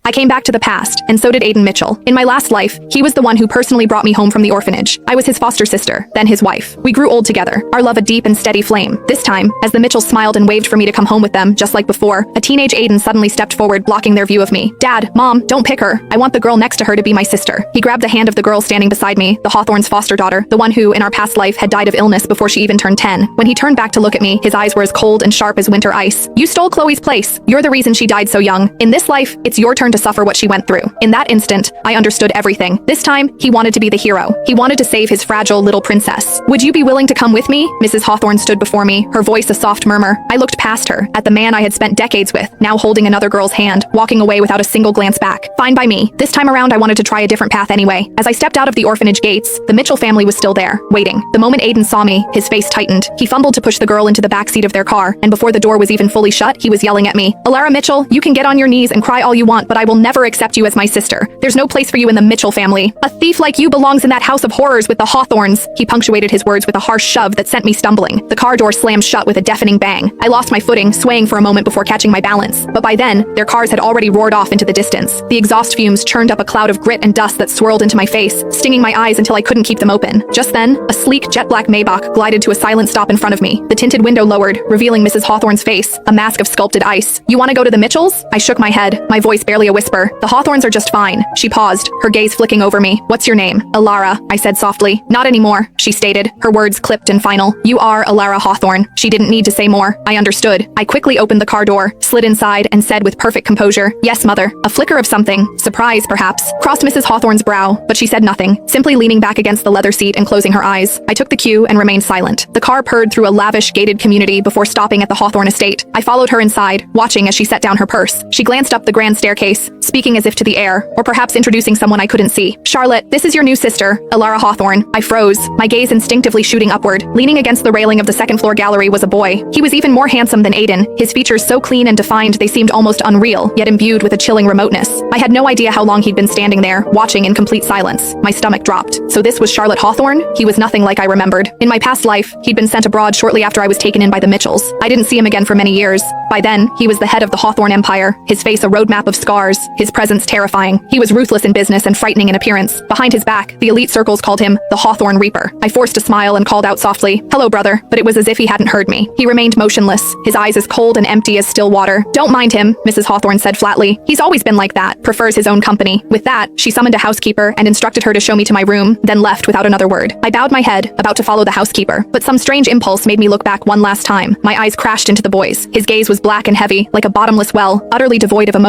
I came back to the past, and so did Aiden Mitchell. In my last life, he was the one who personally brought me home from the orphanage. I was his foster sister, then his wife. We grew old together, our love a deep and steady flame. This time, as the Mitchells smiled and waved for me to come home with them, just like before, a teenage Aiden suddenly stepped forward, blocking their view of me. Dad, Mom, don't pick her. I want the girl next to her to be my sister. He grabbed the hand of the girl standing beside me, the Hawthorne's foster daughter, the one who, in our past life, had died of illness before she even turned 10. When he turned back to look at me, his eyes were as cold and sharp as winter ice. You stole Chloe's place. You're the reason she died so young. In this life, it's your turn to suffer what she went through. In that instant, I understood everything. This time, he wanted to be the hero. He wanted to save his fragile little princess. Would you be willing to come with me? Mrs. Hawthorne stood before me, her voice a soft murmur. I looked past her, at the man I had spent decades with, now holding another girl's hand, walking away without a single glance back. Fine by me. This time around, I wanted to try a different path anyway. As I stepped out of the orphanage gates, the Mitchell family was still there, waiting. The moment Aiden saw me, his face tightened. He fumbled to push the girl into the backseat of their car, and before the door was even fully shut, he was yelling at me. Alara Mitchell, you can get on your knees and cry all you want, but I will never accept you as my sister. There's no place for you in the Mitchell family. A thief like you belongs in that house of horrors with the Hawthornes. He punctuated his words with a harsh shove that sent me stumbling. The car door slammed shut with a deafening bang. I lost my footing, swaying for a moment before catching my balance. But by then, their cars had already roared off into the distance. The exhaust fumes churned up a cloud of grit and dust that swirled into my face, stinging my eyes until I couldn't keep them open. Just then, a sleek jet-black Maybach glided to a silent stop in front of me. The tinted window lowered, revealing Mrs. Hawthorne's face, a mask of sculpted ice. You want to go to the Mitchells? I shook my head, my voice barely a whisper. The Hawthornes are just fine. She paused, her gaze flicking over me. What's your name? Alara, I said softly. Not anymore, she stated, her words clipped and final. You are Alara Hawthorne. She didn't need to say more. I understood. I quickly opened the car door, slid inside, and said with perfect composure, yes, mother. A flicker of something, surprise perhaps, crossed Mrs. Hawthorne's brow, but she said nothing, simply leaning back against the leather seat and closing her eyes. I took the cue and remained silent. The car purred through a lavish, gated community before stopping at the Hawthorne estate. I followed her inside, watching as she set down her purse. She glanced up the grand staircase, speaking as if to the air, or perhaps introducing someone I couldn't see. Charlotte, this is your new sister, Alara Hawthorne. I froze, my gaze instinctively shooting upward. Leaning against the railing of the second-floor gallery was a boy. He was even more handsome than Aiden, his features so clean and defined they seemed almost unreal, yet imbued with a chilling remoteness. I had no idea how long he'd been standing there, watching in complete silence. My stomach dropped. So this was Charlotte Hawthorne? He was nothing like I remembered. In my past life, he'd been sent abroad shortly after I was taken in by the Mitchells. I didn't see him again for many years. By then, he was the head of the Hawthorne empire, his face a roadmap of scars, his presence terrifying. He was ruthless in business and frightening in appearance. Behind his back, the elite circles called him the Hawthorne Reaper. I forced a smile and called out softly, hello brother, but it was as if he hadn't heard me. He remained motionless, his eyes as cold and empty as still water. Don't mind him, Mrs. Hawthorne said flatly. He's always been like that, prefers his own company. With that, she summoned a housekeeper and instructed her to show me to my room, then left without another word. I bowed my head, about to follow the housekeeper, but some strange impulse made me look back one last time. My eyes crashed into the boy's. His gaze was black and heavy, like a bottomless well, utterly devoid of emotion.